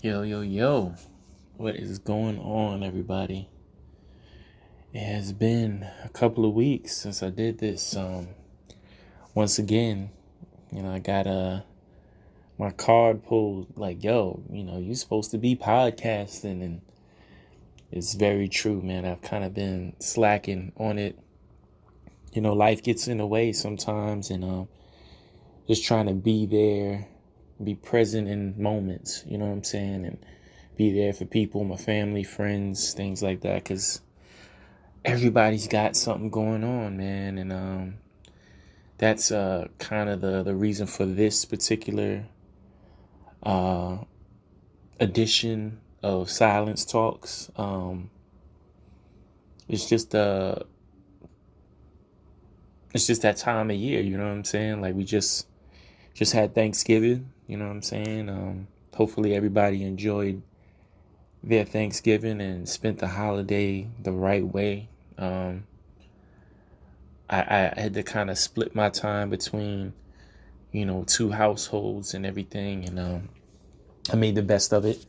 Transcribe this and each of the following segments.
Yo, yo, yo. What is going on, everybody? It has been a couple of weeks since I did this. Once again, I got my card pulled like, yo, you're supposed to be podcasting, and it's very true, man. I've kind of been slacking on it. Life gets in the way sometimes, and just trying to be there, be present in moments, you know what I'm saying? And be there for people, my family, friends, things like that, because everybody's got something going on, man. And that's kind of the reason for this particular uh, edition of Silence Talks. It's just it's just that time of year, you know what I'm saying? Like we just had Thanksgiving, you know what I'm saying? Hopefully everybody enjoyed their Thanksgiving and spent the holiday the right way. I had to kind of split my time between, two households and everything, and I made the best of it.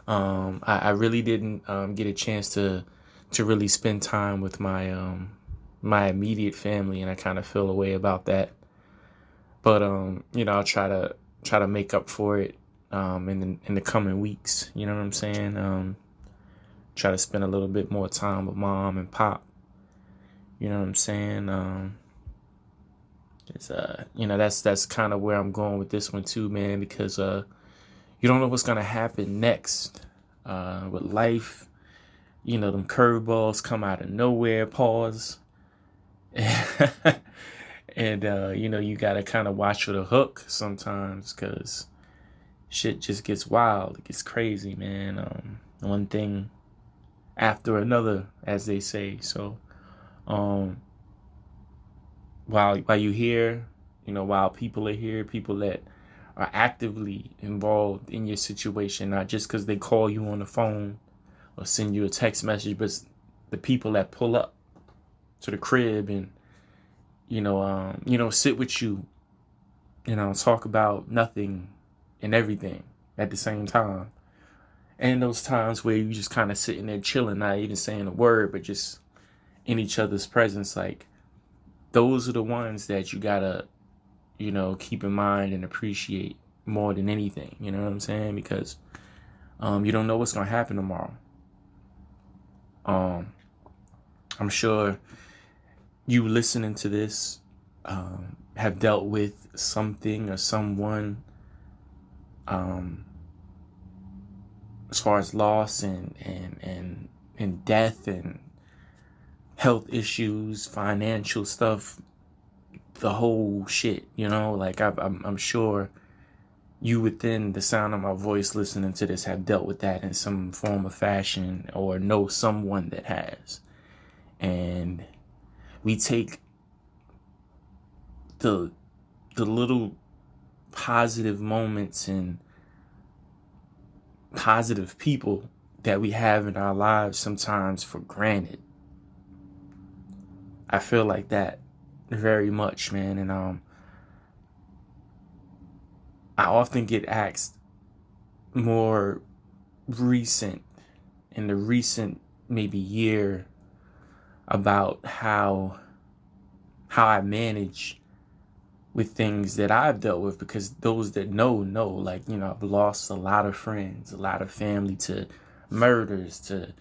I really didn't get a chance to really spend time with my immediate family, and I kind of feel a way about that. But I'll try to make up for it in the coming weeks. You know what I'm saying? Try to spend a little bit more time with mom and pop. You know what I'm saying? It's that's kind of where I'm going with this one too, man, because you don't know what's gonna happen next with life. Them curveballs come out of nowhere. Pause. And you gotta kind of watch for the hook sometimes, because shit just gets wild. It gets crazy, man. One thing after another, as they say. So while you hear, while people are here, people that are actively involved in your situation, not just because they call you on the phone or send you a text message, but the people that pull up to the crib and sit with you, talk about nothing and everything at the same time. And those times where you just kind of sitting there chilling, not even saying a word, but just in each other's presence, like those are the ones that you gotta, keep in mind and appreciate more than anything. You know what I'm saying? Because you don't know what's gonna happen tomorrow. I'm sure you listening to this have dealt with something or someone as far as loss and death and health issues, financial stuff, the whole shit, like I'm sure you within the sound of my voice listening to this have dealt with that in some form or fashion, or know someone that has. And we take the little positive moments and positive people that we have in our lives sometimes for granted. I feel like that very much, man. And I often get asked more in the recent maybe year, about how I manage with things that I've dealt with, because those that know, like, I've lost a lot of friends, a lot of family to murders, to,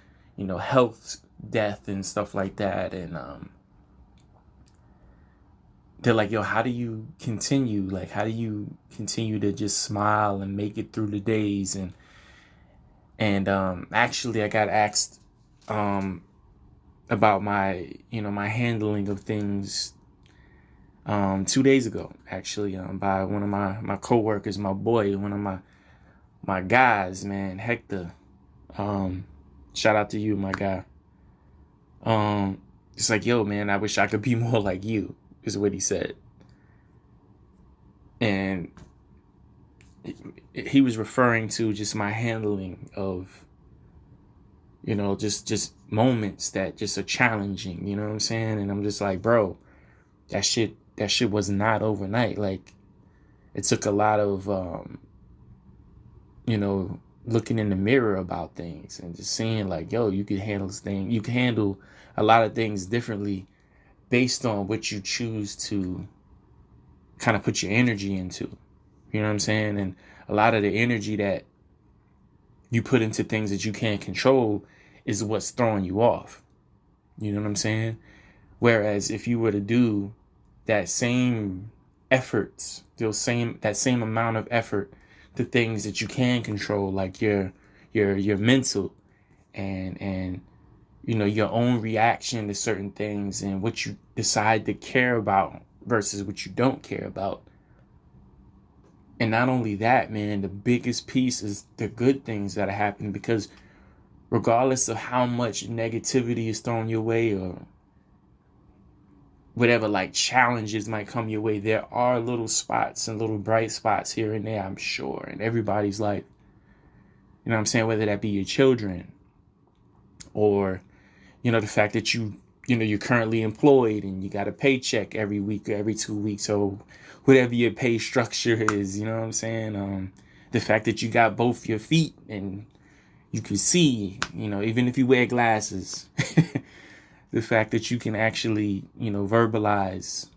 health, death and stuff like that. And they're like, yo, how do you continue? Like, how do you continue to just smile and make it through the days? And actually I got asked about my handling of things 2 days ago, actually, by one of my coworkers, my boy, one of my guys, man, Hector. Shout out to you, my guy. It's like, yo, man, I wish I could be more like you, is what he said. And he was referring to just my handling of, just moments that just are challenging, you know what I'm saying? And I'm just like, bro, that shit was not overnight. Like, it took a lot of, looking in the mirror about things and just seeing like, yo, you can handle this thing. You can handle a lot of things differently based on what you choose to kind of put your energy into. You know what I'm saying? And a lot of the energy that you put into things that you can't control is what's throwing you off. You know what I'm saying? Whereas if you were to do that same efforts, that same amount of effort to things that you can control, like your mental and your own reaction to certain things and what you decide to care about versus what you don't care about. And not only that, man, the biggest piece is the good things that are happening, because regardless of how much negativity is thrown your way or whatever like challenges might come your way, there are little spots and little bright spots here and there, I'm sure, in everybody's life. You know what I'm saying? Whether that be your children or, the fact that you're currently employed and you got a paycheck every week or every 2 weeks, or whatever your pay structure is, you know what I'm saying? The fact that you got both your feet and you can see, even if you wear glasses, the fact that you can actually, verbalize,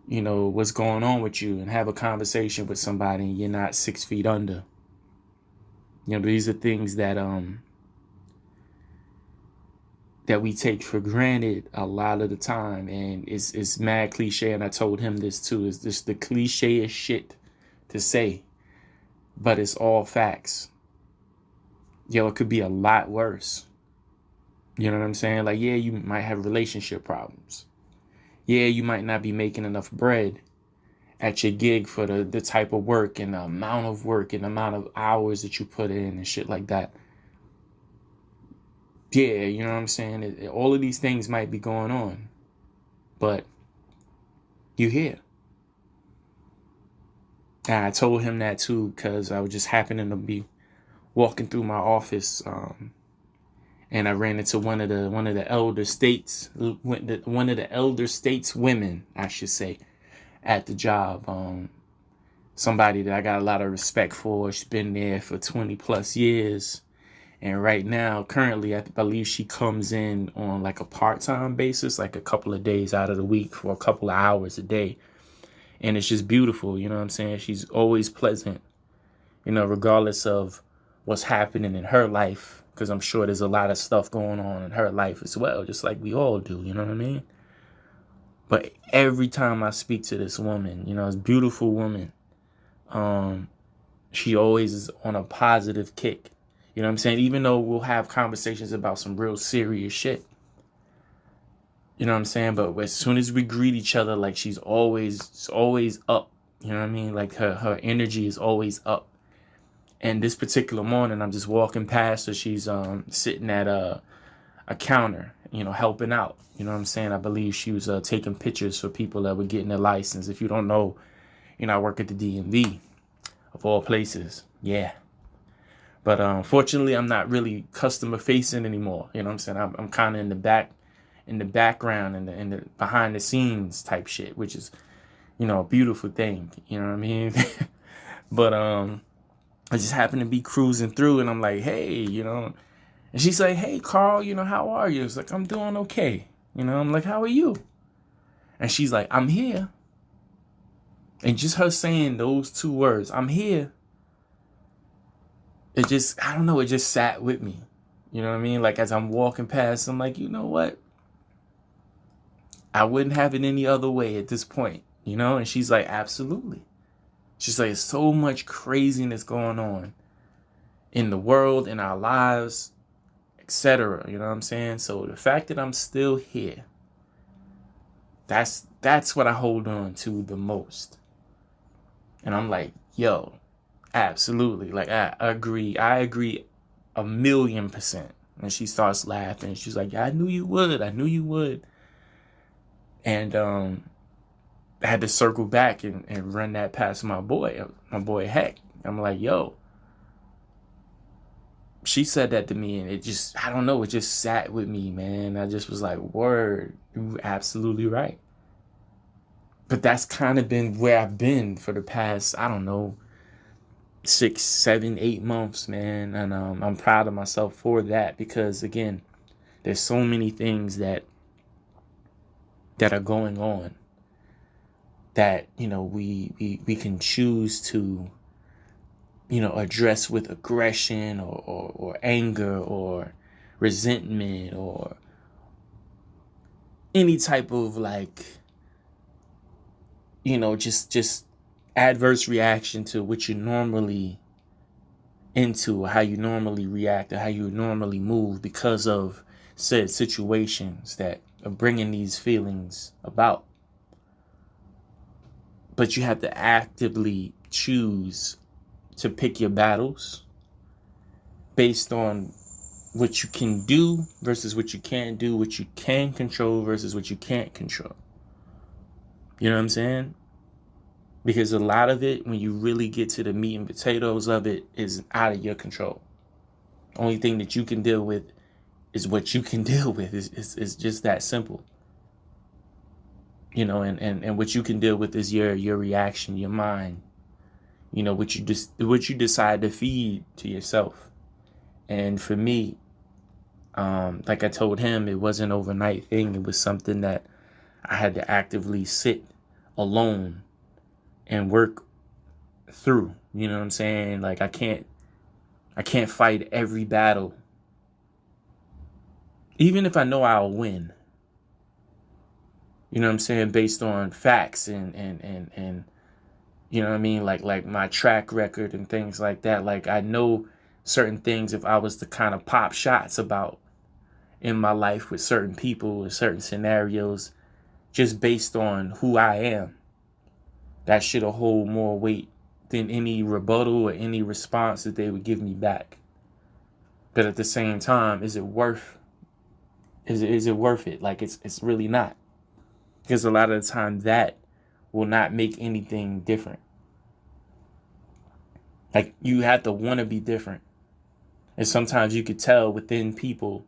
what's going on with you and have a conversation with somebody and you're not 6 feet under. These are things that we take for granted a lot of the time, and it's mad cliche, and I told him this too. It's just the cliche shit to say, but it's all facts. It could be a lot worse. You know what I'm saying? Like, yeah, you might have relationship problems. Yeah, you might not be making enough bread at your gig for the type of work and the amount of work and the amount of hours that you put in and shit like that. Yeah, you know what I'm saying? All of these things might be going on, but you're here. And I told him that too, because I was just happening to be walking through my office, and I ran into one of the elder states women, I should say, at the job. Somebody that I got a lot of respect for. She's been there for 20 plus years. And right now, currently, I believe she comes in on like a part-time basis, like a couple of days out of the week for a couple of hours a day. And it's just beautiful. You know what I'm saying? She's always pleasant, regardless of what's happening in her life, because I'm sure there's a lot of stuff going on in her life as well, just like we all do. You know what I mean? But every time I speak to this woman, this beautiful woman, she always is on a positive kick. You know what I'm saying? Even though we'll have conversations about some real serious shit. You know what I'm saying? But as soon as we greet each other, like she's always up. You know what I mean? Like her energy is always up. And this particular morning, I'm just walking past her. She's sitting at a counter, helping out. You know what I'm saying? I believe she was taking pictures for people that were getting their license. If you don't know, I work at the DMV, of all places. Yeah. But unfortunately, I'm not really customer facing anymore. You know what I'm saying? I'm kind of in the background, in the behind the scenes type shit, which is, a beautiful thing. You know what I mean? But I just happened to be cruising through, and I'm like, hey, and she's like, hey, Carl, how are you? It's like, I'm doing okay. I'm like, how are you? And she's like, I'm here. And just her saying those two words, I'm here, it just, I don't know, it just sat with me. You know what I mean? Like, as I'm walking past, I'm like, you know what? I wouldn't have it any other way at this point, And she's like, absolutely. She's like, so much craziness going on in the world, in our lives, etc. You know what I'm saying? So the fact that I'm still here, that's what I hold on to the most. And I'm like, yo, absolutely. Like, I agree 1,000,000%. And she starts laughing. She's like, yeah, I knew you would. And I had to circle back and run that past my boy Heck. I'm like, yo, she said that to me, and it just, I don't know, it just sat with me, man. I just was like, word, you're absolutely right. But that's kind of been where I've been for the past, I don't know, 6, 7, 8 months, man. And I'm proud of myself for that, because again, there's so many things that are going on that, we can choose to, address with aggression or anger or resentment or any type of just adverse reaction to what you're normally into, or how you normally react, or how you normally move, because of said situations that are bringing these feelings about. But you have to actively choose to pick your battles based on what you can do versus what you can't do, what you can control versus what you can't control. You know what I'm saying? Because a lot of it, when you really get to the meat and potatoes of it, is out of your control. Only thing that you can deal with is what you can deal with. It's just that simple. And what you can deal with is your reaction, your mind. What you decide to feed to yourself. And for me, like I told him, it wasn't an overnight thing. It was something that I had to actively sit alone and work through. You know what I'm saying? Like I can't fight every battle, even if I know I'll win. You know what I'm saying? Based on facts and you know what I mean? Like my track record and things like that. Like I know certain things, if I was to kind of pop shots about in my life with certain people and certain scenarios, just based on who I am, that should hold more weight than any rebuttal or any response that they would give me back. But at the same time, is it worth it? Like it's really not. Because a lot of the time that will not make anything different. Like you have to want to be different. And sometimes you could tell within people,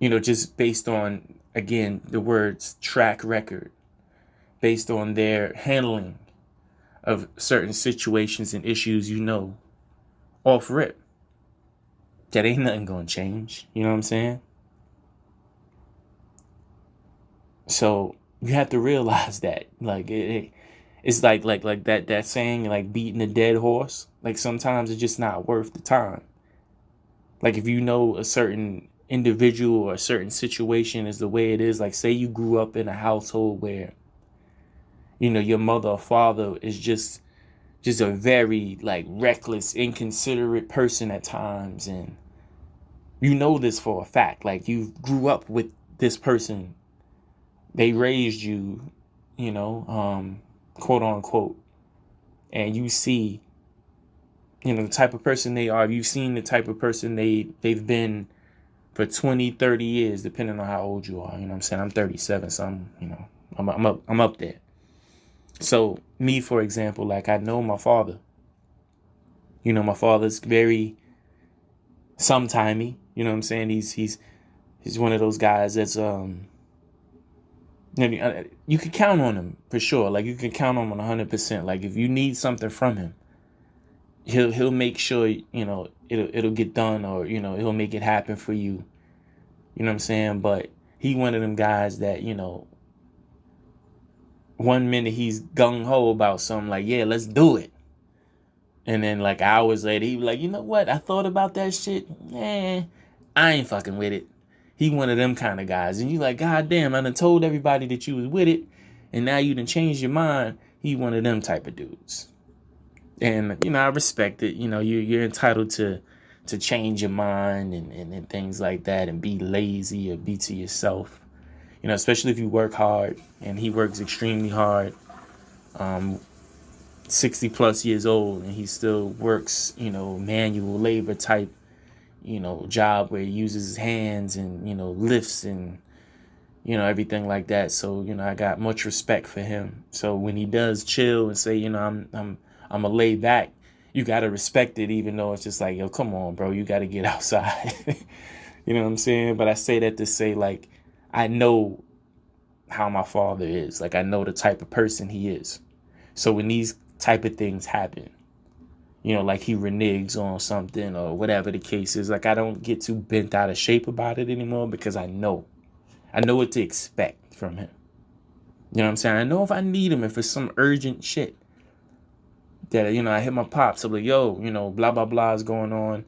just based on, again, the words track record, based on their handling of certain situations and issues, off rip, that ain't nothing gonna change. You know what I'm saying? So you have to realize that, like, it's like that saying, like beating a dead horse. Like sometimes it's just not worth the time. Like if you know a certain individual or a certain situation is the way it is, like say you grew up in a household where, your mother or father is just a very like reckless, inconsiderate person at times, and this for a fact. Like you grew up with this person, they raised you, quote unquote, and you see, the type of person they are. You've seen the type of person they've been for 20, 30 years, depending on how old you are. You know what I'm saying? I'm 37, so I'm up there. So me, for example, like I know my father. My father's very sometimey. You know what I'm saying? He's one of those guys that's you can count on him for sure. Like you can count on him 100%. Like if you need something from him, he'll make sure it'll get done, or he'll make it happen for you. You know what I'm saying? But he one of them guys that 1 minute he's gung ho about something, like yeah, let's do it, and then like hours later he be like, you know what? I thought about that shit. I ain't fucking with it. He one of them kind of guys, and you like, God damn, I done told everybody that you was with it, and now you done changed your mind. He one of them type of dudes. And, I respect it. You're entitled to change your mind and things like that, and be lazy or be to yourself, especially if you work hard, and he works extremely hard, 60 plus years old, and he still works, manual labor type, job where he uses his hands and, lifts and, everything like that. So, I got much respect for him. So when he does chill and say, I'm a lay back, you got to respect it, even though it's just like, yo, come on, bro, you got to get outside. You know what I'm saying? But I say that to say, like, I know how my father is. Like, I know the type of person he is. So when these type of things happen, like he reneges on something or whatever the case is. Like, I don't get too bent out of shape about it anymore because I know what to expect from him. You know what I'm saying? I know if I need him, if it's some urgent shit that, I hit my pops, I'm like, yo, blah, blah, blah is going on.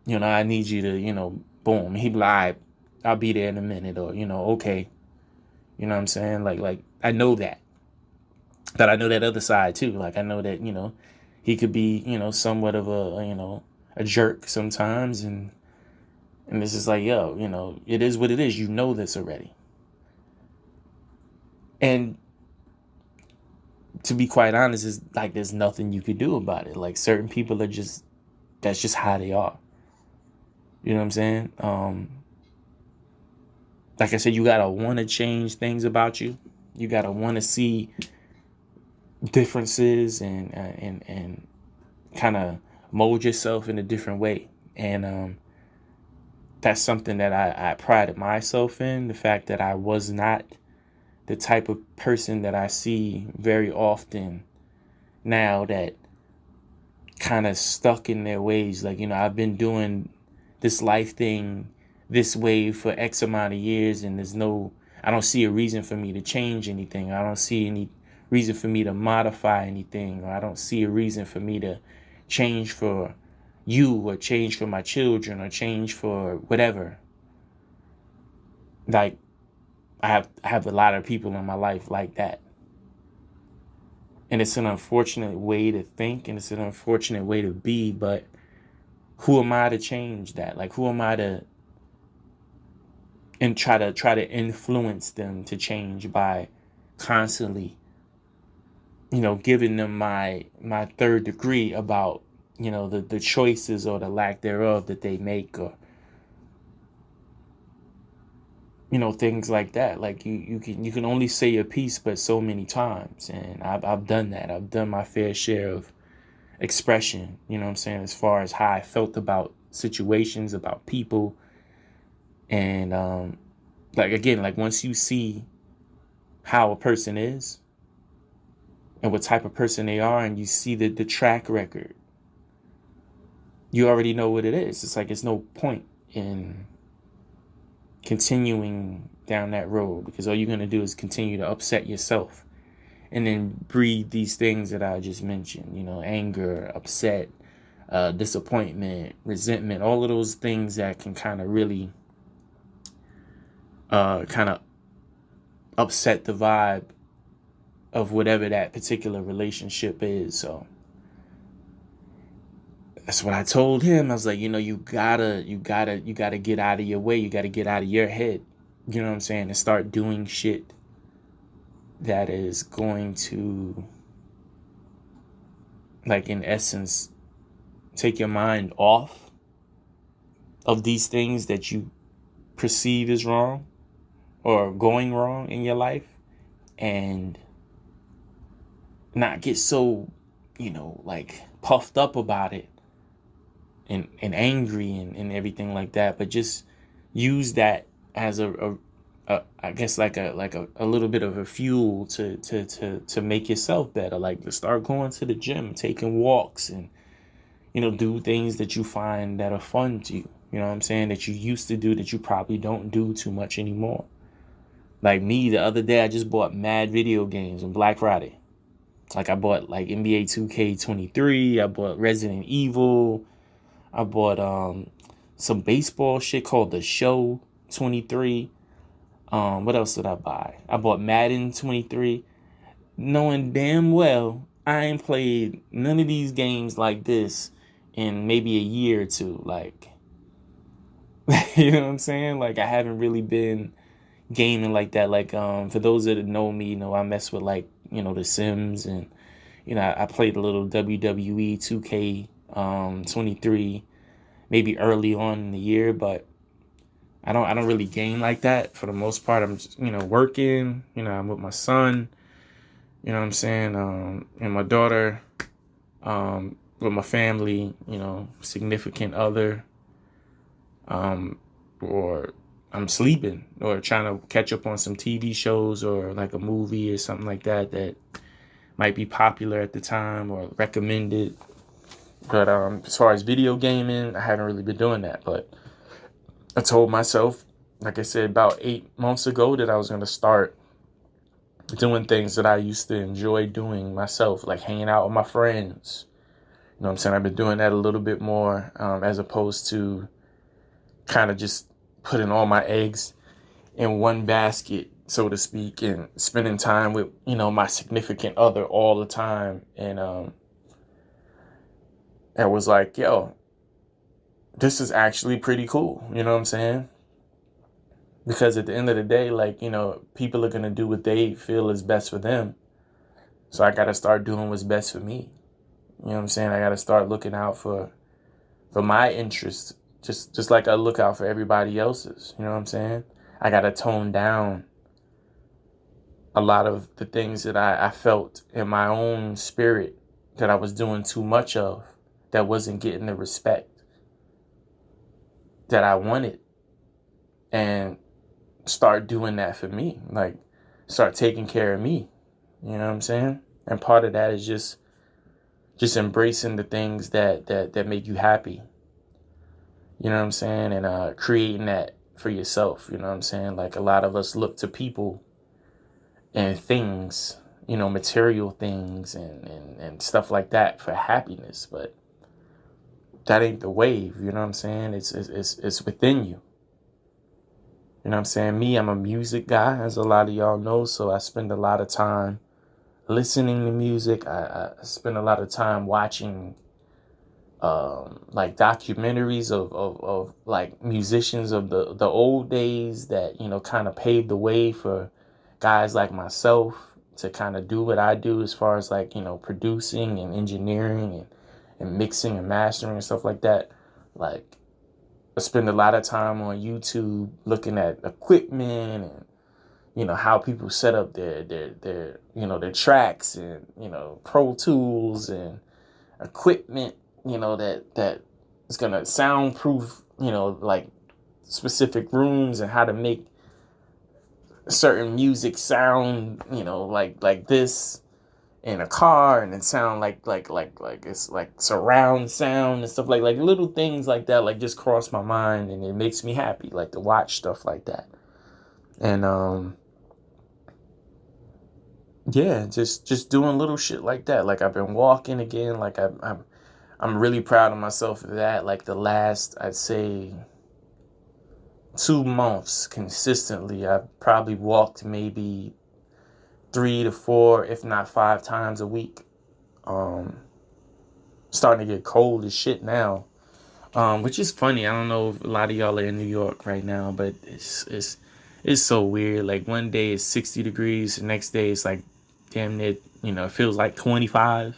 I need you to, boom. He be like, all right, I'll be there in a minute, or, okay. You know what I'm saying? Like I know that. But I know that other side too. Like, I know that, he could be, somewhat of a jerk sometimes. And it's just like, yo, it is what it is. You know this already. And to be quite honest, it's like there's nothing you could do about it. Like, certain people are that's just how they are. You know what I'm saying? Like I said, you gotta want to change things about you. You gotta want to see differences and kind of mold yourself in a different way. And that's something that I prided myself in. The fact that I was not the type of person that I see very often now, that kind of stuck in their ways. Like, I've been doing this life thing this way for X amount of years, and I don't see a reason for me to change anything. I don't see any reason for me to modify anything, or I don't see a reason for me to change for you, or change for my children, or change for whatever. Like, I have a lot of people in my life like that. And it's an unfortunate way to think, and it's an unfortunate way to be, but who am I to change that? Like, who am I to try to influence them to change by constantly, giving them my third degree about, the choices or the lack thereof that they make, or things like that. Like, you can only say your piece but so many times, and I've done that. I've done my fair share of expression, you know what I'm saying, as far as how I felt about situations, about people. And like once you see how a person is and what type of person they are, and you see the track record, you already know what it is. It's like, it's no point in continuing down that road, because all you're going to do is continue to upset yourself and then breed these things that I just mentioned, anger, upset, disappointment, resentment, all of those things that can kind of really kind of upset the vibe of whatever that particular relationship is. So that's what I told him. I was like, you gotta get out of your way. You gotta get out of your head. You know what I'm saying? And start doing shit that is going to, like, in essence, take your mind off of these things that you perceive as wrong or going wrong in your life, and not get so, like, puffed up about it and angry and everything like that, but just use that as I guess like a little bit of a fuel to make yourself better. Like, to start going to the gym, taking walks, and do things that you find that are fun to you. You know what I'm saying? That you used to do that you probably don't do too much anymore. Like me, the other day I just bought mad video games on Black Friday. Like, I bought like NBA 2K23, I bought Resident Evil, I bought some baseball shit called The Show 23. What else did I buy? I bought Madden 23, knowing damn well I ain't played none of these games like this in maybe a year or two. Like, you know what I'm saying? Like, I haven't really been gaming like that. Like, for those that know me, I mess with, like, The Sims, and I played a little WWE 2K 23 maybe early on in the year, but I don't really game like that. For the most part, I'm just, working, I'm with my son, you know what I'm saying, and my daughter, with my family, significant other, or I'm sleeping or trying to catch up on some TV shows or like a movie or something like that might be popular at the time or recommended. But as far as video gaming, I haven't really been doing that. But I told myself, like I said, about 8 months ago, that I was going to start doing things that I used to enjoy doing myself, like hanging out with my friends. You know what I'm saying? I've been doing that a little bit more, as opposed to kind of just putting all my eggs in one basket, so to speak, and spending time with, my significant other all the time. And I was like, yo, this is actually pretty cool. You know what I'm saying? Because at the end of the day, like, people are going to do what they feel is best for them. So I got to start doing what's best for me. You know what I'm saying? I got to start looking out for my interests, just like I look out for everybody else's. You know what I'm saying? I got to tone down a lot of the things that I felt in my own spirit that I was doing too much of, that wasn't getting the respect that I wanted, and start doing that for me. Like, start taking care of me. You know what I'm saying? And part of that is just embracing the things that make you happy. You know what I'm saying? And creating that for yourself. You know what I'm saying? Like, a lot of us look to people and things, material things and stuff like that for happiness. But that ain't the wave. You know what I'm saying? It's within you. You know what I'm saying? Me, I'm a music guy, as a lot of y'all know. So I spend a lot of time listening to music. I spend a lot of time watching like documentaries of like musicians of the old days that, kind of paved the way for guys like myself to kind of do what I do, as far as like, producing and engineering and mixing and mastering and stuff like that. Like, I spend a lot of time on YouTube looking at equipment and, how people set up their tracks and, Pro Tools and equipment, that is going to soundproof, like specific rooms, and how to make certain music sound, like this in a car, and it sound like it's like surround sound and stuff, like little things like that, like, just cross my mind, and it makes me happy, like, to watch stuff like that. And yeah, just doing little shit like that. Like, I've been walking again. Like, I'm really proud of myself for that. Like, the last, I'd say, 2 months consistently, I've probably walked maybe 3 to 4, if not 5 times a week. Starting to get cold as shit now, which is funny. I don't know if a lot of y'all are in New York right now, but it's so weird. Like, one day it's 60 degrees, the next day it's like damn near, it feels like 25,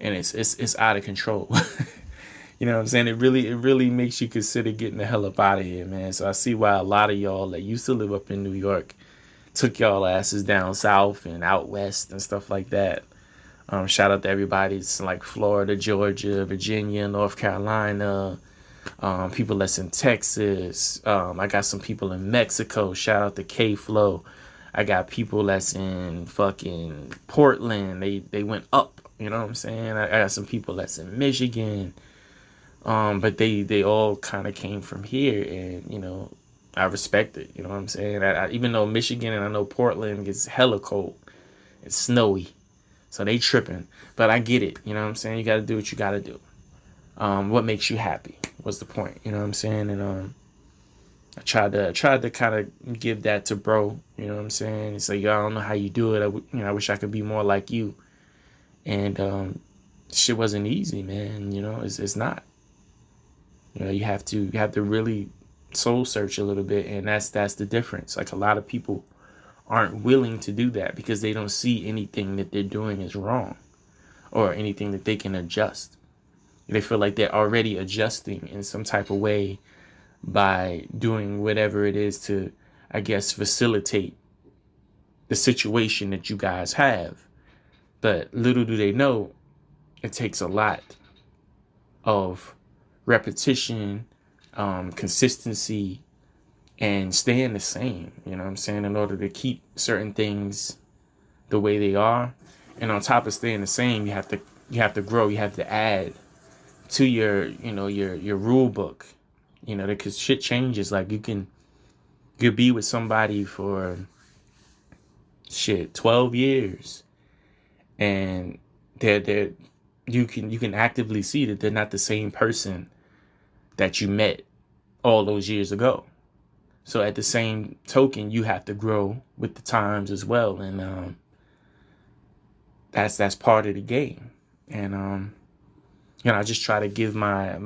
and it's out of control. You know what I'm saying? It really makes you consider getting the hell up out of here, man. So I see why a lot of y'all that used to live up in New York took y'all asses down south and out west and stuff like that. Shout out to everybody. It's like Florida, Georgia, Virginia, North Carolina. People that's in Texas. I got some people in Mexico. Shout out to K-Flow. I got people that's in fucking Portland. They went up. You know what I'm saying? I got some people that's in Michigan. But they all kind of came from here, and, I respect it. You know what I'm saying? Even though Michigan and I know Portland gets hella cold, it's snowy, so they tripping. But I get it. You know what I'm saying? You got to do what you got to do. What makes you happy? What's the point? You know what I'm saying? And I tried to kind of give that to bro. You know what I'm saying? It's like, yo, I don't know how you do it. I wish I could be more like you. And shit wasn't easy, man. It's not. You have to really soul search a little bit, and that's the difference. Like, a lot of people aren't willing to do that because they don't see anything that they're doing is wrong, or anything that they can adjust. They feel like they're already adjusting in some type of way by doing whatever it is to, I guess, facilitate the situation that you guys have. But little do they know, it takes a lot of repetition, consistency, and staying the same, you know what I'm saying, in order to keep certain things the way they are. And on top of staying the same, you have to grow, you have to add to your, your rule book, because shit changes. Like you'll be with somebody for shit 12 years, and they're you can actively see that they're not the same person that you met all those years ago. So at the same token, you have to grow with the times as well, and that's part of the game. And I just try to give my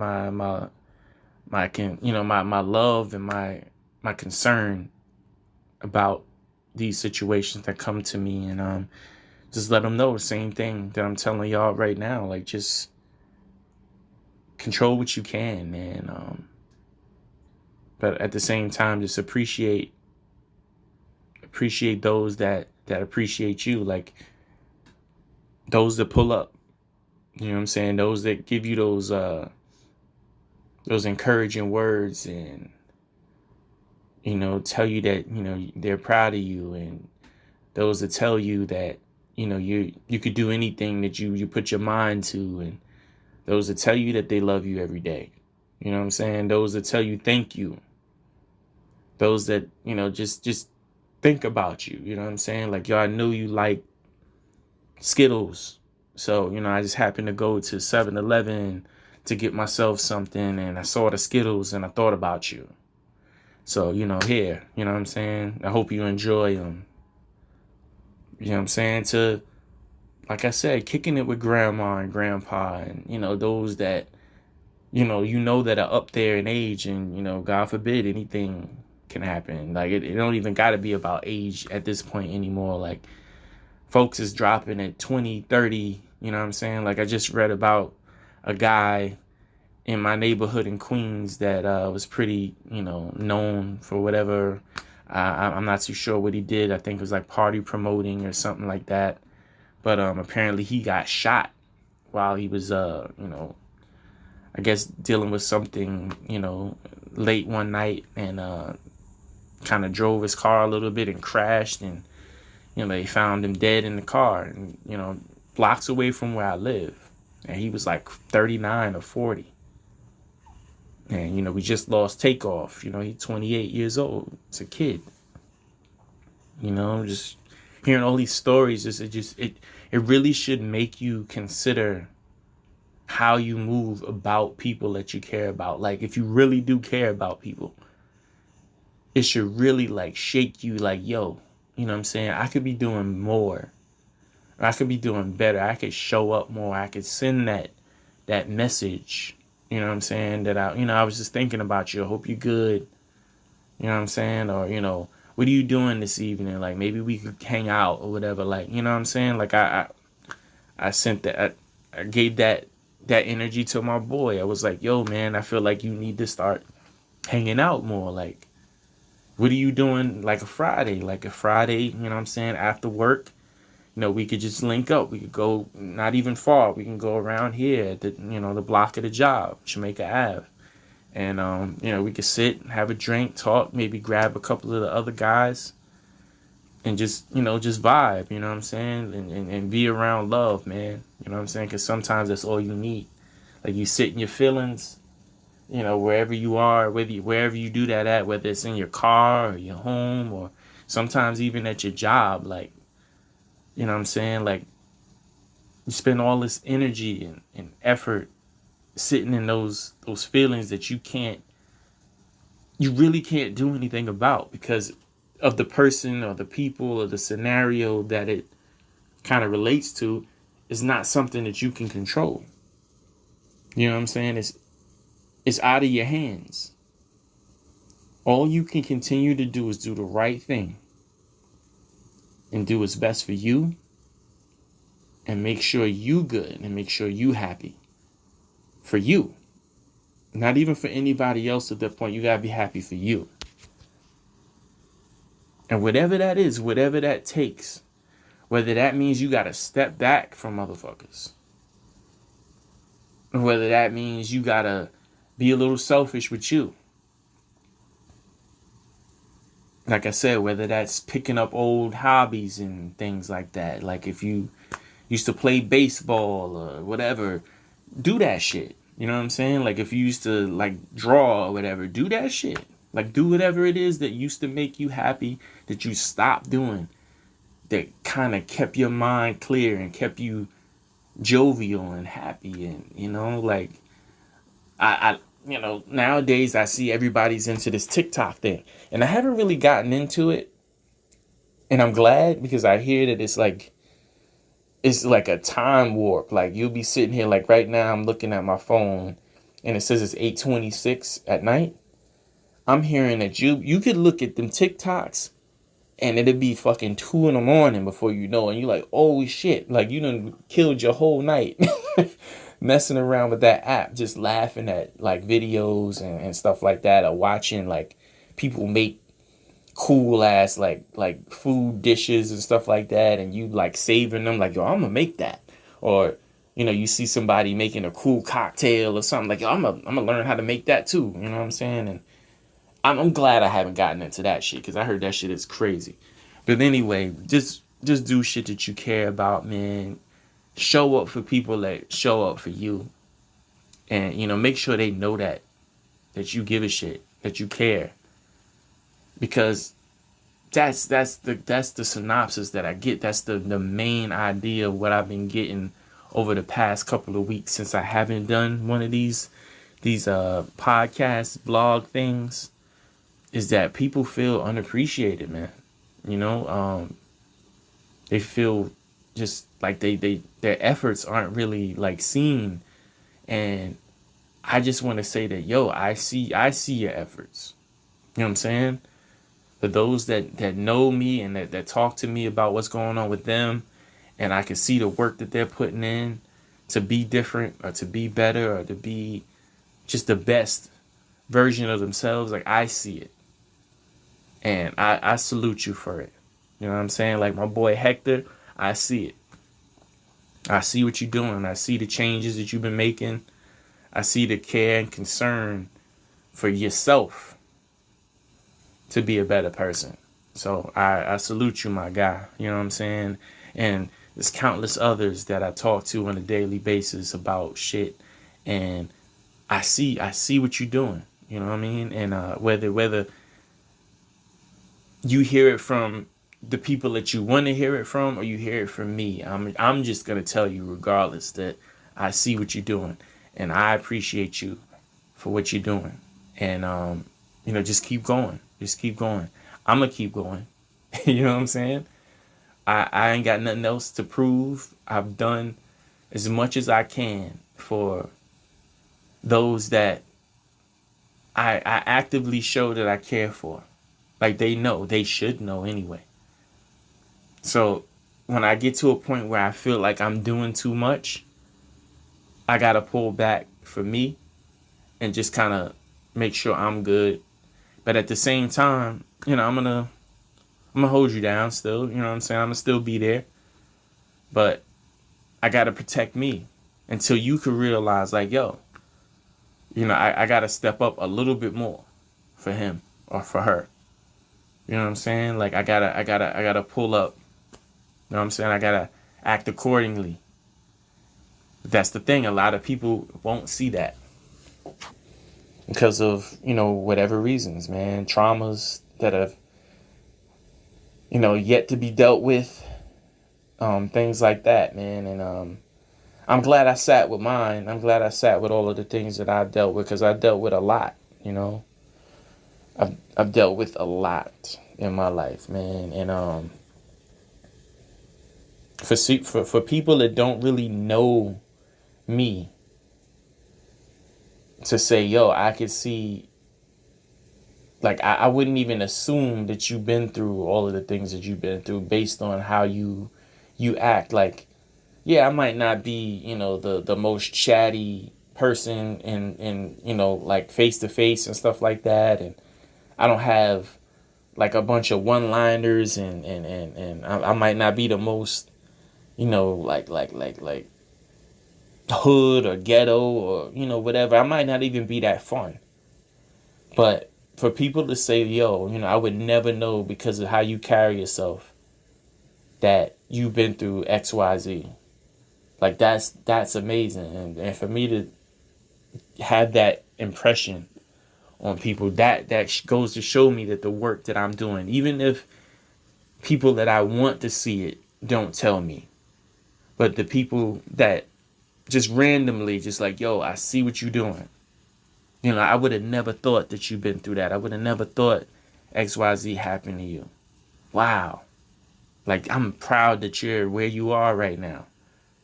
love and my concern about these situations that come to me, and just let them know the same thing that I'm telling y'all right now. Like, just control what you can, and but at the same time, just appreciate those that appreciate you, like those that pull up. You know what I'm saying? Those that give you those encouraging words, and tell you that they're proud of you, and those that tell you that you could do anything that you put your mind to, and those that tell you that they love you every day. You know what I'm saying? Those that tell you thank you. Those that just think about you. You know what I'm saying? Like, yo, I knew you like Skittles, so I just happened to go to 7-Eleven to get myself something, and I saw the Skittles and I thought about you. So here, you know what I'm saying? I hope you enjoy them. You know what I'm saying? To, like I said, kicking it with grandma and grandpa, and those that that are up there in age, and God forbid anything can happen. Like, it don't even got to be about age at this point anymore. Like, folks is dropping at 20, 30. You know what I'm saying? Like, I just read about a guy in my neighborhood in Queens that was pretty known for whatever. I'm not too sure what he did. I think it was like party promoting or something like that. But apparently he got shot while he was I guess dealing with something late one night, and kind of drove his car a little bit and crashed, and they found him dead in the car, and blocks away from where I live, and he was like 39 or 40. And we just lost Takeoff. He's 28 years old. It's a kid. Just hearing all these stories, it really should make you consider how you move about people that you care about. Like, if you really do care about people, it should really like shake you, like, yo, you know what I'm saying? I could be doing more, or I could be doing better. I could show up more. I could send that message. You know what I'm saying? That I was just thinking about you. I hope you're good. You know what I'm saying? Or, what are you doing this evening? Like, maybe we could hang out or whatever. Like, you know what I'm saying? Like, I sent that, I gave that energy to my boy. I was like, yo, man, I feel like you need to start hanging out more. Like, what are you doing? Like a Friday, you know what I'm saying? After work, we could just link up. We could go not even far. We can go around here at the, the block of the job, Jamaica Ave. And, we could sit, have a drink, talk, maybe grab a couple of the other guys and just vibe, you know what I'm saying? And be around love, man. You know what I'm saying? Because sometimes that's all you need. Like, you sit in your feelings, wherever you are, wherever you do that at, whether it's in your car or your home, or sometimes even at your job. Like, you know what I'm saying? Like, you spend all this energy and effort sitting in those feelings that you really can't do anything about because of the person or the people or the scenario that it kind of relates to is not something that you can control. You know what I'm saying? It's out of your hands. All you can continue to do is do the right thing and do what's best for you and make sure you good and make sure you happy for you. Not even for anybody else at that point. You gotta be happy for you. And whatever that is, whatever that takes, whether that means you gotta step back from motherfuckers, or whether that means you gotta be a little selfish with you. Like I said, whether that's picking up old hobbies and things like that. Like, if you used to play baseball or whatever, do that shit. You know what I'm saying? Like if you used to like draw or whatever, do that shit. Like do whatever it is that used to make you happy that you stopped doing, that kind of kept your mind clear and kept you jovial and happy. And like nowadays I see everybody's into this TikTok thing, and I haven't really gotten into it, and I'm glad, because I hear that it's like a time warp. Like you'll be sitting here, like right now I'm looking at my phone and it says it's 8:26 at night. I'm hearing that you could look at them TikToks and it'd be fucking 2 in the morning before you know, and you're like, oh shit, like you done killed your whole night messing around with that app, just laughing at like videos and stuff like that, or watching like people make cool ass like food dishes and stuff like that, and you like saving them, like, yo, I'm gonna make that. Or you see somebody making a cool cocktail or something, like, yo, I'm gonna learn how to make that too. You know what I'm saying? And I'm glad I haven't gotten into that shit, because I heard that shit is crazy. But anyway, just do shit that you care about, man. Show up for people that show up for you, and make sure they know that you give a shit, that you care. Because that's the synopsis that I get. That's the main idea of what I've been getting over the past couple of weeks, since I haven't done one of these podcast blog things, is that people feel unappreciated, man. They feel just like their efforts aren't really like seen. And I just want to say that, yo, I see your efforts. You know what I'm saying? For those that know me and that talk to me about what's going on with them, and I can see the work that they're putting in to be different, or to be better, or to be just the best version of themselves, like I see it. And I salute you for it. You know what I'm saying? Like my boy Hector, I see it. I see what you're doing. I see the changes that you've been making. I see the care and concern for yourself to be a better person. So I salute you, my guy. You know what I'm saying? And there's countless others that I talk to on a daily basis about shit. And I see what you're doing. You know what I mean? And whether you hear it from the people that you want to hear it from, or you hear it from me, I'm just gonna tell you regardless that I see what you're doing, and I appreciate you for what you're doing. And just keep going. Just keep going. I'm gonna keep going. You know what I'm saying? I ain't got nothing else to prove. I've done as much as I can for those that I actively show that I care for. Like they should know anyway. So when I get to a point where I feel like I'm doing too much, I gotta pull back for me and just kind of make sure I'm good. But at the same time, I'm gonna hold you down still. You know what I'm saying? I'm gonna still be there. But I gotta protect me until you can realize, like, yo, I gotta step up a little bit more for him or for her. You know what I'm saying? Like I gotta pull up. You know what I'm saying? I gotta act accordingly. But that's the thing. A lot of people won't see that because of, whatever reasons, man. Traumas that have, yet to be dealt with. Things like that, man. And I'm glad I sat with mine. I'm glad I sat with all of the things that I've dealt with, because I dealt with a lot, I've dealt with a lot in my life, man. And for people that don't really know me, to say, yo, I could see, like, I wouldn't even assume that you've been through all of the things that you've been through based on how you act. Like, yeah, I might not be, the most chatty person in like face to face and stuff like that. And I don't have like a bunch of one-liners, and I might not be the most, like hood or ghetto or, whatever. I might not even be that fun. But for people to say, yo, I would never know because of how you carry yourself that you've been through XYZ. Like that's amazing. And for me have that impression on people, that goes to show me that the work that I'm doing, even if people that I want to see it don't tell me, but the people that just randomly just like, yo, I see what you're doing. You know, I would have never thought that you've been through that. I would have never thought XYZ happened to you. Wow. Like, I'm proud that you're where you are right now.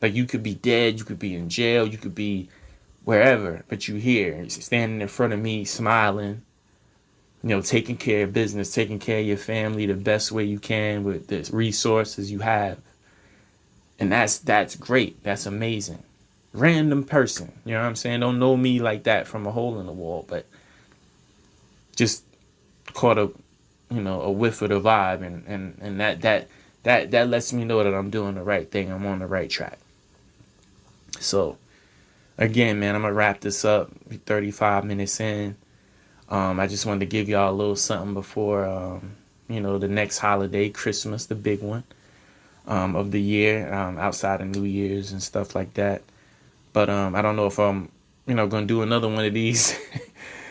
Like, you could be dead, you could be in jail, you could be wherever, but you here, standing in front of me, smiling, you know, taking care of business, taking care of your family the best way you can with the resources you have. And that's great. That's amazing. Random person, you know what I'm saying? Don't know me like that from a hole in the wall, but just caught a whiff of the vibe, and that lets me know that I'm doing the right thing. I'm on the right track. So again, man, I'm gonna wrap this up. 35 minutes in. I just wanted to give y'all a little something before the next holiday, Christmas, the big one of the year, outside of New Year's and stuff like that. But I don't know if I'm gonna do another one of these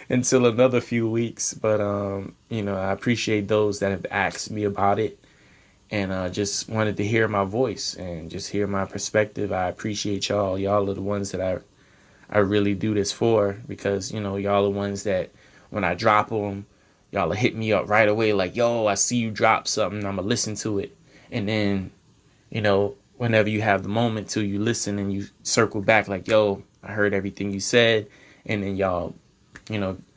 until another few weeks. But I appreciate those that have asked me about it, and just wanted to hear my voice and just hear my perspective. I appreciate y'all. Y'all are the ones that I really do this for, because y'all are the ones that when I drop them, y'all will hit me up right away like, yo, I see you drop something, I'm gonna listen to it. And then whenever you have the moment to, you listen and you circle back like, yo, I heard everything you said. And then y'all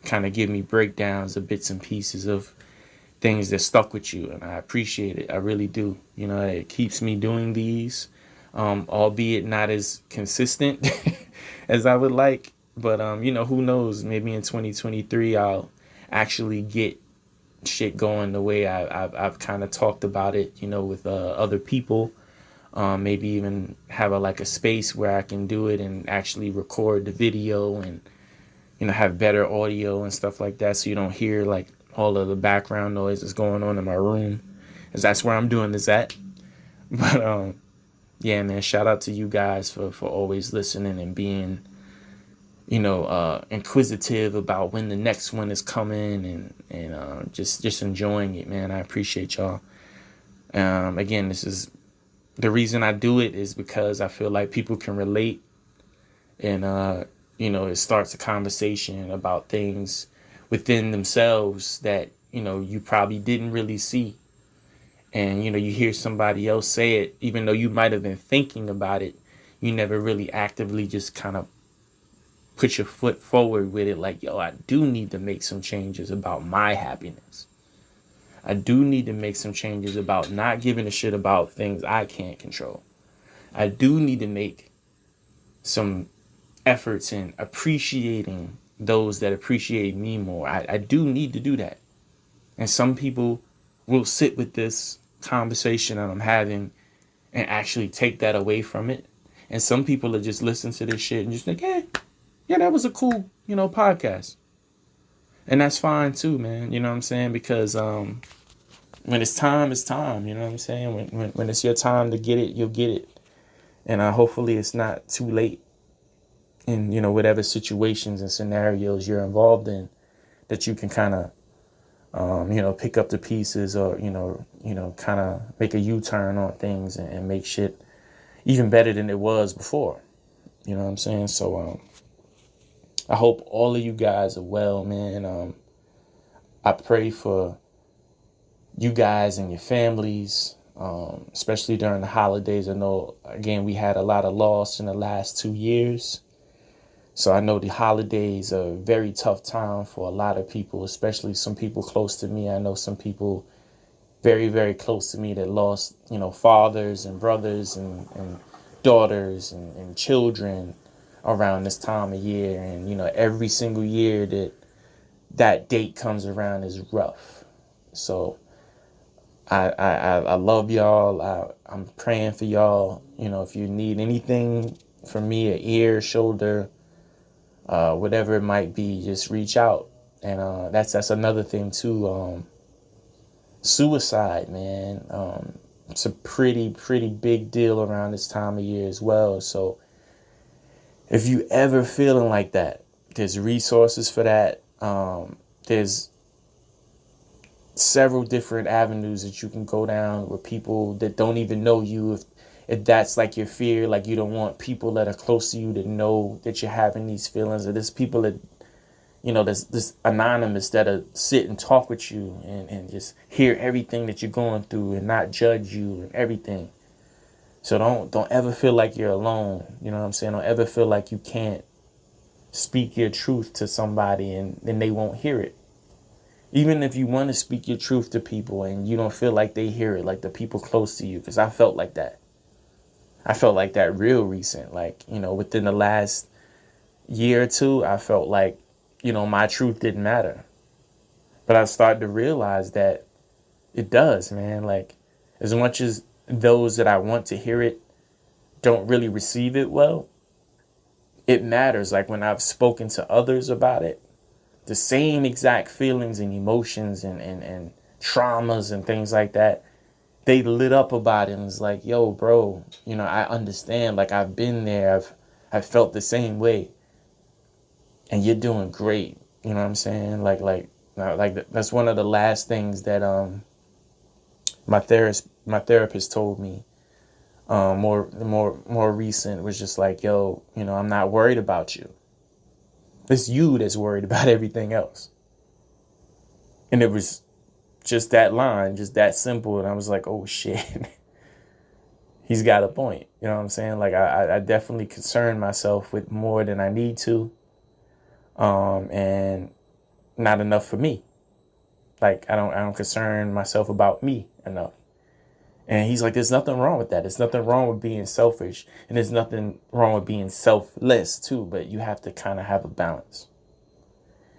kind of give me breakdowns of bits and pieces of things that stuck with you, and I appreciate it. I really do. It keeps me doing these, albeit not as consistent as I would like. But who knows? Maybe in 2023 I'll actually get shit going the way I've kind of talked about it, with other people. Maybe even have a space where I can do it and actually record the video and have better audio and stuff like that, so you don't hear like all of the background noise that's going on in my room, because that's where I'm doing this at. But yeah, man, shout out to you guys for always listening and being inquisitive about when the next one is coming, and just enjoying it, man. I appreciate y'all. Again, this is the reason I do it, is because I feel like people can relate, and it starts a conversation about things within themselves that you probably didn't really see. And you hear somebody else say it, even though you might have been thinking about it, you never really actively just kind of put your foot forward with it, like, yo, I do need to make some changes about my happiness. I do need to make some changes about not giving a shit about things I can't control. I do need to make some efforts in appreciating those that appreciate me more. I do need to do that. And some people will sit with this conversation that I'm having and actually take that away from it. And some people will just listen to this shit and just think, yeah, that was a cool, podcast. And that's fine too, man. You know what I'm saying? Because when it's time, it's time. You know what I'm saying? When it's your time to get it, you'll get it. And hopefully it's not too late in, whatever situations and scenarios you're involved in, that you can kind of, pick up the pieces, or, kind of make a U-turn on things and make shit even better than it was before. You know what I'm saying? So I hope all of you guys are well, man. I pray for you guys and your families, especially during the holidays. I know, again, we had a lot of loss in the last 2 years. So I know the holidays are a very tough time for a lot of people, especially some people close to me. I know some people very, very close to me that lost, fathers and brothers and daughters and children around this time of year. And, every single year that date comes around is rough. So I love y'all. I'm praying for y'all. If you need anything from me, an ear, shoulder, whatever it might be, just reach out. And that's another thing too. Suicide, man. It's a pretty big deal around this time of year as well. So if you ever feeling like that, There's resources for that. There's several different avenues that you can go down with people that don't even know you. If that's like your fear, like you don't want people that are close to you to know that you're having these feelings, or there's people that, there's this anonymous that'll sit and talk with you and just hear everything that you're going through and not judge you and everything. So don't ever feel like you're alone. You know what I'm saying? Don't ever feel like you can't speak your truth to somebody and they won't hear it. Even if you want to speak your truth to people and you don't feel like they hear it, like the people close to you, because I felt like that. I felt like that real recent, like, within the last year or two, I felt like, my truth didn't matter. But I started to realize that it does, man. Like, as much as those that I want to hear it don't really receive it well, it matters. Like when I've spoken to others about it, the same exact feelings and emotions and traumas and things like that, they lit up about it and was like, yo, bro, I understand. Like I've been there. I've felt the same way. And you're doing great. You know what I'm saying? Like that's one of the last things that my therapist told me. More recent was just like, yo, I'm not worried about you. It's you that's worried about everything else. And it was just that line, just that simple. And I was like, oh shit, he's got a point. You know what I'm saying? Like I definitely concern myself with more than I need to. And not enough for me. Like I don't concern myself about me enough. And he's like, there's nothing wrong with that. There's nothing wrong with being selfish. And there's nothing wrong with being selfless too. But you have to kind of have a balance.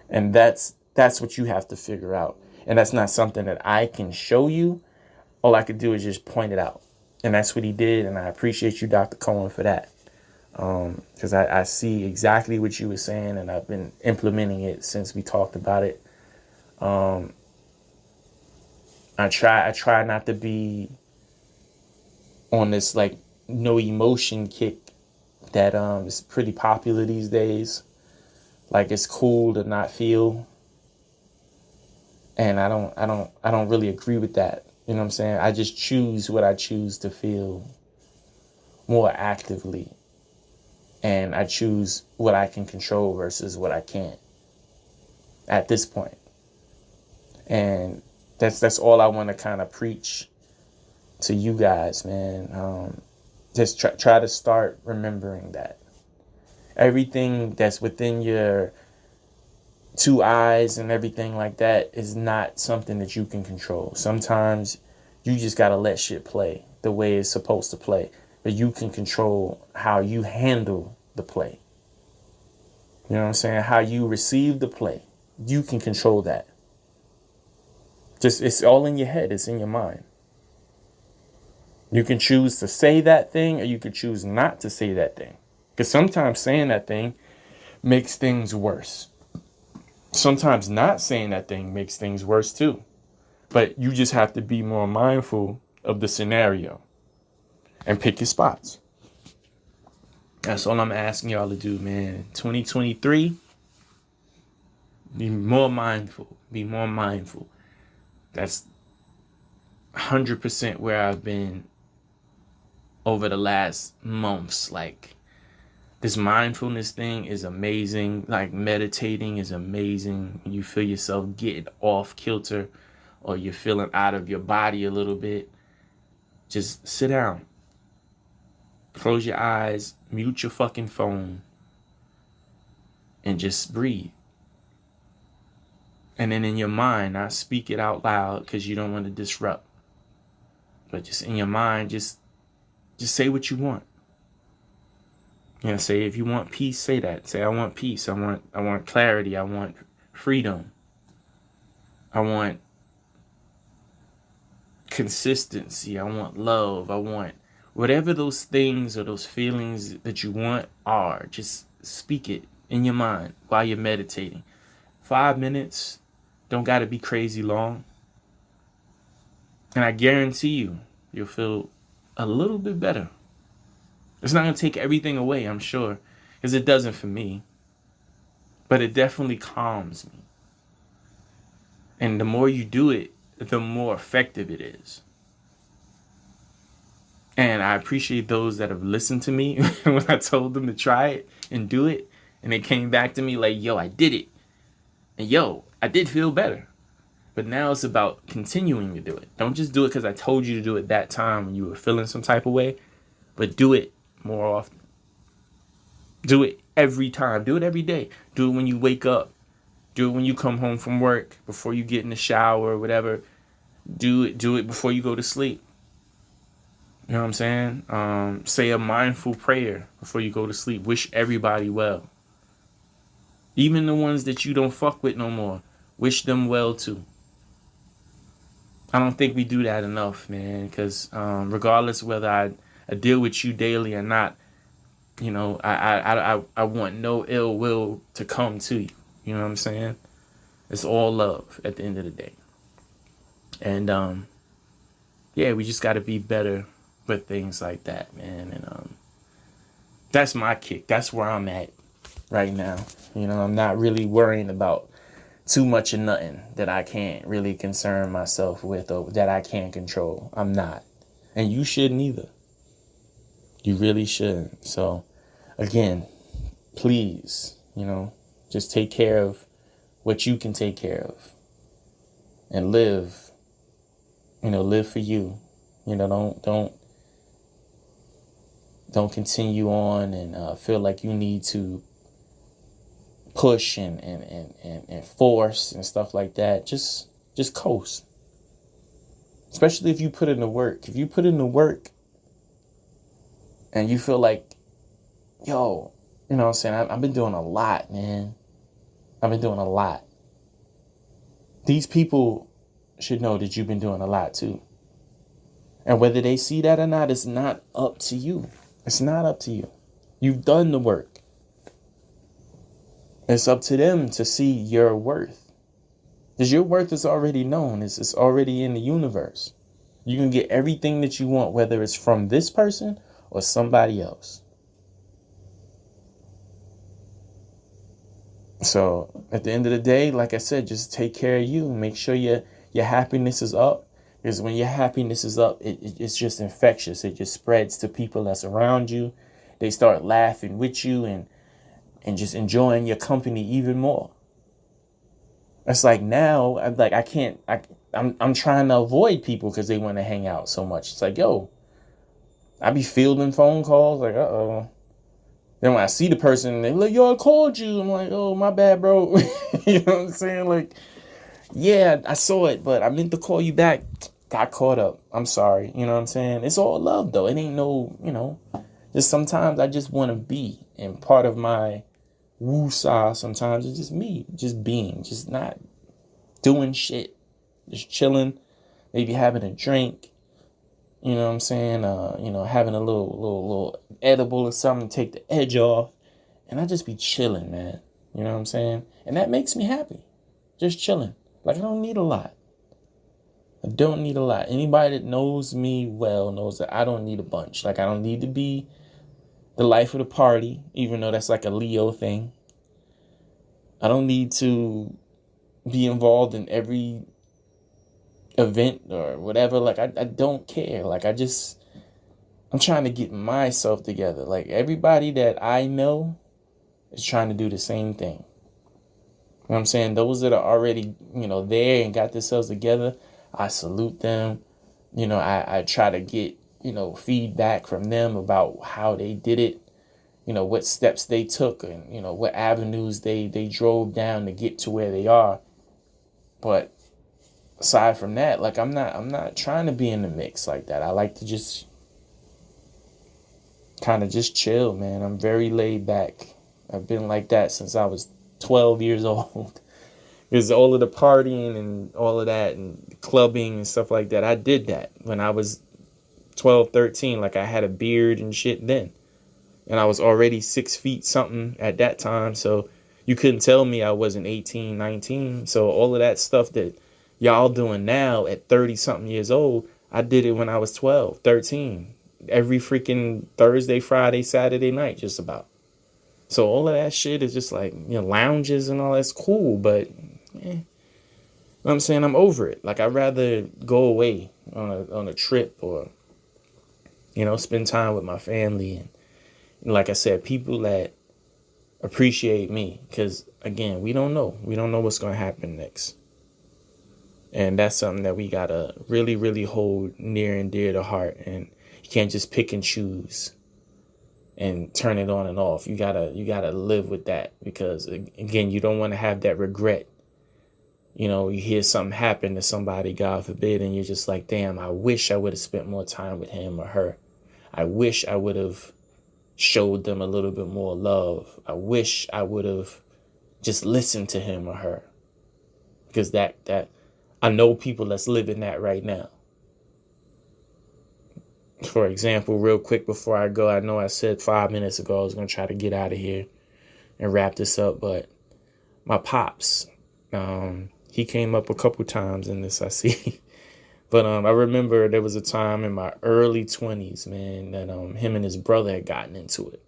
And that's what you have to figure out. And that's not something that I can show you. All I could do is just point it out. And that's what he did. And I appreciate you, Dr. Cohen, for that. Because I see exactly what you were saying. And I've been implementing it since we talked about it. I try not to be on this like no emotion kick that is pretty popular these days. Like it's cool to not feel. And I don't really agree with that. You know what I'm saying? I just choose what I choose to feel more actively. And I choose what I can control versus what I can't at this point. And that's all I want to kind of preach to you guys, man. Just try to start remembering that everything that's within your two eyes and everything like that is not something that you can control. Sometimes you just got to let shit play the way it's supposed to play, but you can control how you handle the play. You know what I'm saying? How you receive the play. You can control that. Just, it's all in your head. It's in your mind. You can choose to say that thing or you can choose not to say that thing. Because sometimes saying that thing makes things worse. Sometimes not saying that thing makes things worse too. But you just have to be more mindful of the scenario and pick your spots. That's all I'm asking y'all to do, man. 2023, be more mindful. Be more mindful. That's 100% where I've been over the last months. Like, this mindfulness thing is amazing. Like, meditating is amazing. You feel yourself getting off kilter or you're feeling out of your body a little bit. Just sit down. Close your eyes. Mute your fucking phone. And just breathe. And then in your mind, not speak it out loud because you don't want to disrupt. But just in your mind, just say what you want. You know, say if you want peace, say that. Say I want peace. I want clarity. I want freedom. I want consistency. I want love. I want whatever those things or those feelings that you want are. Just speak it in your mind while you're meditating. 5 minutes. Don't got to be crazy long. And I guarantee you'll feel a little bit better. It's not going to take everything away, I'm sure. Because it doesn't for me. but it definitely calms me. And the more you do it, the more effective it is. And I appreciate those that have listened to me when I told them to try it and do it. And they came back to me like, yo, I did it. And yo, I did feel better. But now it's about continuing to do it. Don't just do it because I told you to do it that time when you were feeling some type of way. But do it more often. Do it every time. Do it every day. Do it when you wake up. Do it when you come home from work, before you get in the shower or whatever. Do it before you go to sleep. You know what I'm saying? Say a mindful prayer before you go to sleep. Wish everybody well. Even the ones that you don't fuck with no more. Wish them well too. I don't think we do that enough, man. Because regardless of whether I deal with you daily or not, you know, I want no ill will to come to you. You know what I'm saying? It's all love at the end of the day. And yeah, we just got to be better with things like that, man. And that's my kick. That's where I'm at right now. You know, I'm not really worrying about too much of nothing that I can't really concern myself with or that I can't control. I'm not. And you shouldn't either. You really shouldn't. So, again, please, you know, just take care of what you can take care of. And live, you know, live for you. You know, don't continue on and feel like you need to push and force and stuff like that. Just coast. Especially if you put in the work. If you put in the work and you feel like, yo, you know what I'm saying? I've been doing a lot, man. I've been doing a lot. These people should know that you've been doing a lot too. And whether they see that or not, it's not up to you. It's not up to you. You've done the work. It's up to them to see your worth. Because your worth is already known. It's already in the universe. You can get everything that you want, whether it's from this person or somebody else. So at the end of the day, like I said, just take care of you. Make sure your happiness is up. Because when your happiness is up, it's just infectious. It just spreads to people that's around you. They start laughing with you and just enjoying your company even more. It's like now, I'm trying to avoid people because they want to hang out so much. It's like, yo, I be fielding phone calls like, uh-oh. Then when I see the person, they like, yo, I called you. I'm like, oh, my bad, bro. You know what I'm saying? Like, yeah, I saw it, but I meant to call you back. Got caught up. I'm sorry. You know what I'm saying? It's all love, though. It ain't no, you know, just sometimes I just want to be. And part of my woo-saw sometimes is just me, just being, just not doing shit, just chilling, maybe having a drink. You know what I'm saying? You know, having a little edible or something to take the edge off. And I just be chilling, man. You know what I'm saying? And that makes me happy. Just chilling. Like, I don't need a lot. I don't need a lot. Anybody that knows me well knows that I don't need a bunch. Like, I don't need to be the life of the party, even though that's like a Leo thing. I don't need to be involved in every event or whatever. Like, I don't care. Like, I'm trying to get myself together. Like, everybody that I know is trying to do the same thing. You know what I'm saying? Those that are already, you know, there and got themselves together, I salute them. You know, I try to get, you know, feedback from them about how they did it. You know, what steps they took and, you know, what avenues they drove down to get to where they are. But aside from that, like, I'm not trying to be in the mix like that. I like to just kind of just chill, man. I'm very laid back. I've been like that since I was 12 years old. Because all of the partying and all of that and clubbing and stuff like that, I did that when I was 12, 13. Like, I had a beard and shit then. And I was already 6 feet something at that time. So you couldn't tell me I wasn't 18, 19. So all of that stuff that y'all doing now at 30 something years old, I did it when I was 12, 13. Every freaking Thursday, Friday, Saturday night, just about. So all of that shit is just like, lounges and all that's cool, but I'm saying I'm over it. Like, I'd rather go away on a trip, or spend time with my family, and like I said, people that appreciate me, because again, we don't know what's going to happen next. And that's something that we gotta really, really hold near and dear to heart. And you can't just pick and choose and turn it on and off. You gotta live with that, because again, you don't want to have that regret. You hear something happen to somebody, God forbid, and you're just like, damn, I wish I would have spent more time with him or her. I wish I would have showed them a little bit more love. I wish I would have just listened to him or her. Because that I know people that's living that right now. For example, real quick before I go, I know I said 5 minutes ago I was going to try to get out of here and wrap this up, but my pops, he came up a couple times in this, I see. But I remember there was a time in my early 20s, man, that him and his brother had gotten into it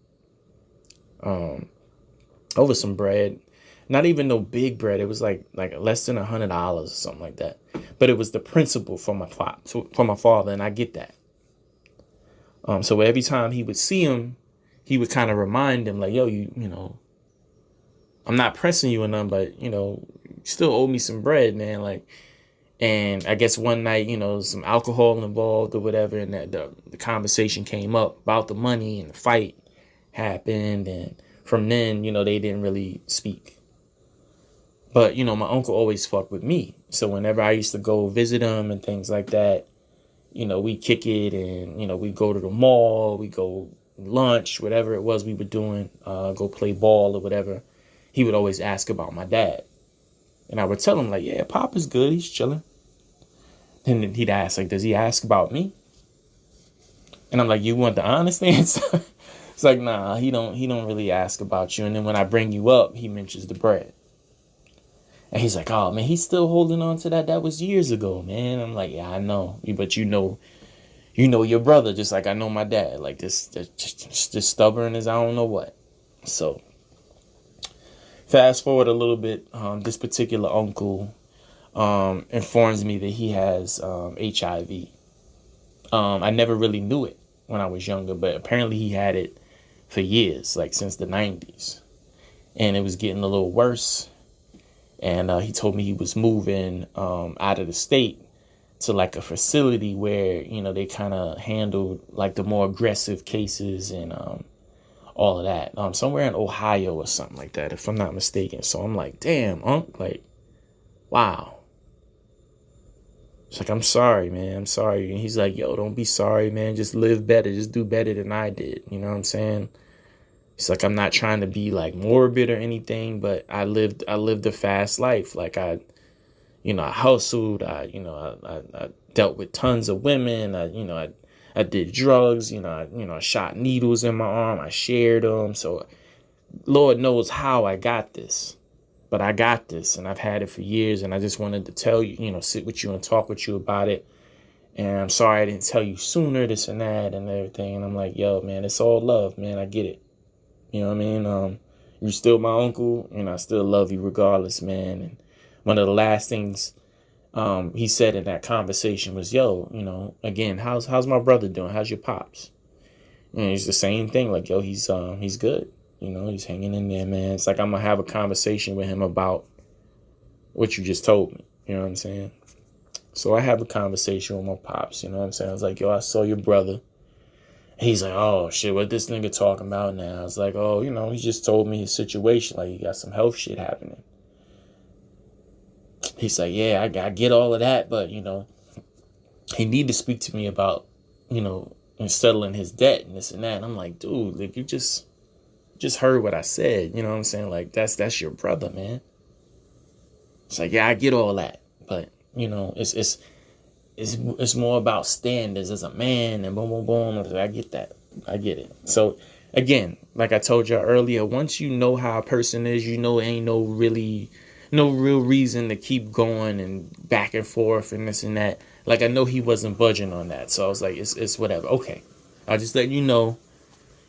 over some bread. Not even no big bread. It was like less than $100 or something like that. But it was the principle for my father, and I get that. So every time he would see him, he would kind of remind him, like, yo, I'm not pressing you or nothing, but you still owe me some bread, man. Like, and I guess one night, some alcohol involved or whatever, and that the conversation came up about the money, and the fight happened, and from then, they didn't really speak. But, my uncle always fucked with me. So whenever I used to go visit him and things like that, we kick it, and, we go to the mall, we go lunch, whatever it was we were doing, go play ball or whatever. He would always ask about my dad. And I would tell him, like, yeah, Pop is good. He's chilling. And he'd ask, like, does he ask about me? And I'm like, you want the honest answer? It's like, nah, he don't really ask about you. And then when I bring you up, he mentions the bread. And he's like, oh, man, he's still holding on to that. That was years ago, man. I'm like, yeah, I know. But you know your brother, just like I know my dad. Like, this stubborn as I don't know what. So fast forward a little bit. This particular uncle informs me that he has HIV. I never really knew it when I was younger, but apparently he had it for years, like since the 90s. And it was getting a little worse. And he told me he was moving out of the state to like a facility where, they kind of handled like the more aggressive cases and all of that. Somewhere in Ohio or something like that, if I'm not mistaken. So I'm like, damn, Unc, like, wow. It's like, I'm sorry, man. I'm sorry. And he's like, yo, don't be sorry, man. Just live better. Just do better than I did. You know what I'm saying? It's like, I'm not trying to be like morbid or anything, but I lived a fast life. Like I hustled. I dealt with tons of women. I did drugs. I shot needles in my arm. I shared them. So Lord knows how I got this, but I got this, and I've had it for years. And I just wanted to tell you, sit with you and talk with you about it. And I'm sorry I didn't tell you sooner, this and that and everything. And I'm like, yo, man, it's all love, man. I get it. You know what I mean? You're still my uncle, and I still love you regardless, man. And one of the last things he said in that conversation was, yo, again, how's my brother doing? How's your pops? And it's the same thing. Like, yo, he's good. He's hanging in there, man. It's like I'm going to have a conversation with him about what you just told me. You know what I'm saying? So I have a conversation with my pops. You know what I'm saying? I was like, yo, I saw your brother. He's like, oh, shit, what this nigga talking about now? I was like, oh, he just told me his situation. Like, he got some health shit happening. He's like, yeah, I get all of that. But, he need to speak to me about, settling his debt and this and that. And I'm like, dude, like, you just heard what I said. You know what I'm saying? Like, that's your brother, man. It's like, yeah, I get all that. But, it's more about standards as a man and boom, boom, boom. I get that. I get it. So, again, like I told you earlier, once you know how a person is, ain't no real reason to keep going and back and forth and this and that. Like, I know he wasn't budging on that. So I was like, it's whatever. Okay. I'll just let you know,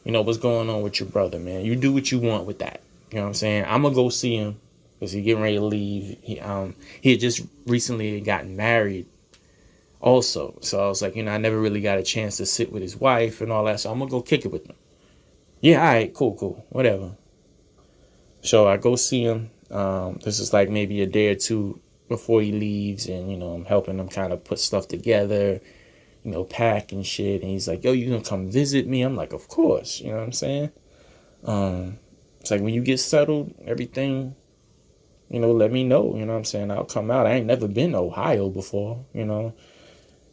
what's going on with your brother, man. You do what you want with that. You know what I'm saying? I'm gonna go see him because he's getting ready to leave. He had just recently gotten married also. So I was like, I never really got a chance to sit with his wife and all that. So I'm gonna go kick it with him. Yeah, all right, cool, whatever. So I go see him. This is like maybe a day or two before he leaves, and I'm helping him kind of put stuff together, pack and shit. And he's like, "Yo, you gonna come visit me?" I'm like, "Of course." You know what I'm saying? It's like when you get settled, everything, let me know. You know what I'm saying? I'll come out. I ain't never been to Ohio before, And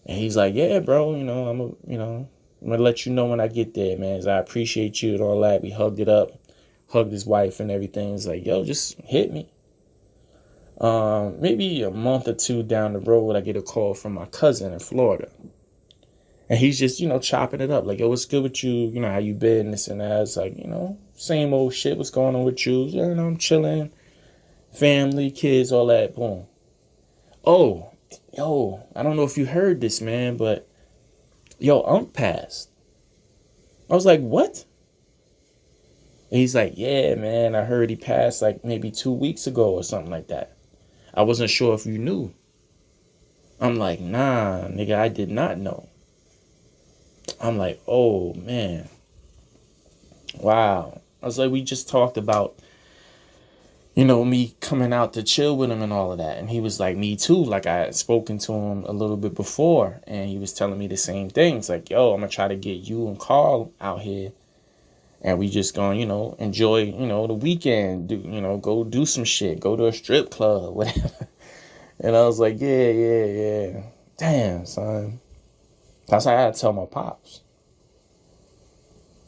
he's like, "Yeah, bro. I'm gonna let you know when I get there, man. I appreciate you and all that." We hugged it up, hugged his wife and everything. It's like, "Yo, just hit me." Maybe a month or two down the road, I get a call from my cousin in Florida. And he's just, chopping it up. Like, "Yo, what's good with you? How you been?" This and that. It's like, same old shit. "What's going on with you?" I'm chilling. Family, kids, all that. Boom. Oh, yo, I don't know if you heard this, man, but yo, Unc passed. I was like, "What?" And he's like, "Yeah, man, I heard he passed like maybe 2 weeks ago or something like that. I wasn't sure if you knew." I'm like, "Nah, nigga, I did not know." I'm like, "Oh, man. Wow." I was like, we just talked about, me coming out to chill with him and all of that. And he was like, "Me too." Like, I had spoken to him a little bit before, and he was telling me the same things. Like, "Yo, I'm going to try to get you and Carl out here. And we just going, enjoy, the weekend. Go do some shit. Go to a strip club, whatever." And I was like, yeah. Damn, son. That's how I had to tell my pops.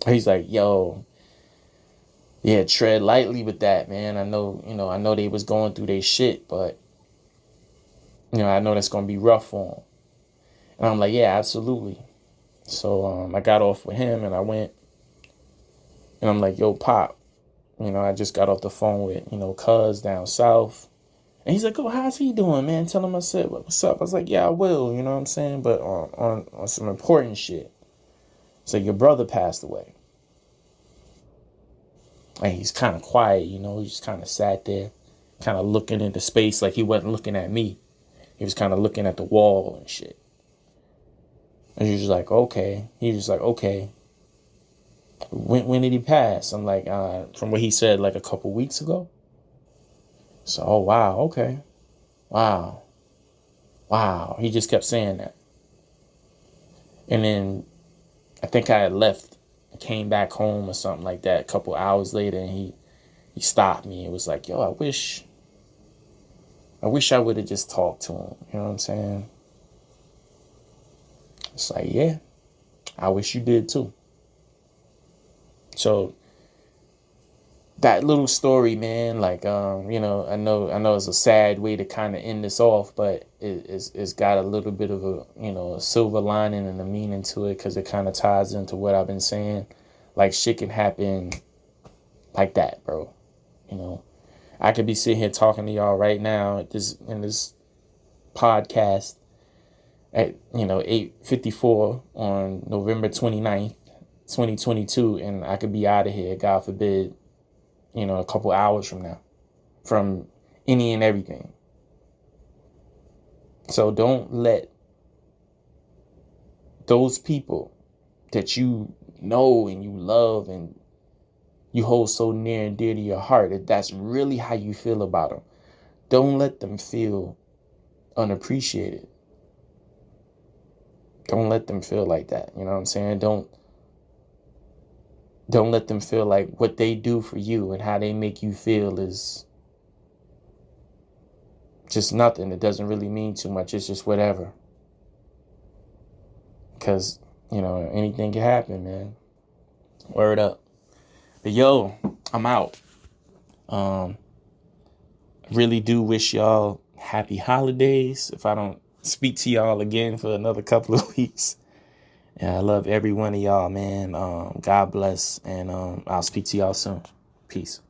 He's like, "Yo, yeah, tread lightly with that, man. I know they was going through their shit, but, I know that's going to be rough for them." And I'm like, "Yeah, absolutely." So I got off with him and I went and I'm like, "Yo, Pop, I just got off the phone with, cuz down south." And he's like, "Oh, how's he doing, man? Tell him I said, what's up?" I was like, "Yeah, I will," you know what I'm saying? But on some important shit. So your brother passed away. And he's kind of quiet, he just kind of sat there, kind of looking into space like he wasn't looking at me. He was kind of looking at the wall and shit. And he was like, "Okay." He was like, "Okay. When did he pass?" I'm like, from what he said, like a couple weeks ago. So, "Oh, wow, okay. Wow. Wow." He just kept saying that. And then I think I had left, came back home or something like that a couple hours later, and he stopped me. It was like, "Yo, I wish I would have just talked to him." You know what I'm saying? It's like, yeah, I wish you did too. So that little story, man, like, I know it's a sad way to kind of end this off, but it's got a little bit of a silver lining and a meaning to it, because it kind of ties into what I've been saying. Like, shit can happen like that, bro. I could be sitting here talking to y'all right now in this podcast at 8:54 on November 29th, 2022, and I could be out of here, God forbid, a couple hours from now, from any and everything. So don't let those people that you know and you love and you hold so near and dear to your heart, if that's really how you feel about them, don't let them feel unappreciated. Don't let them feel like that. You know what I'm saying? Don't let them feel like what they do for you and how they make you feel is just nothing. It doesn't really mean too much. It's just whatever. Because, anything can happen, man. Word up. But yo, I'm out. Really do wish y'all happy holidays if I don't speak to y'all again for another couple of weeks. Yeah, I love every one of y'all, man. God bless, and I'll speak to y'all soon. Peace.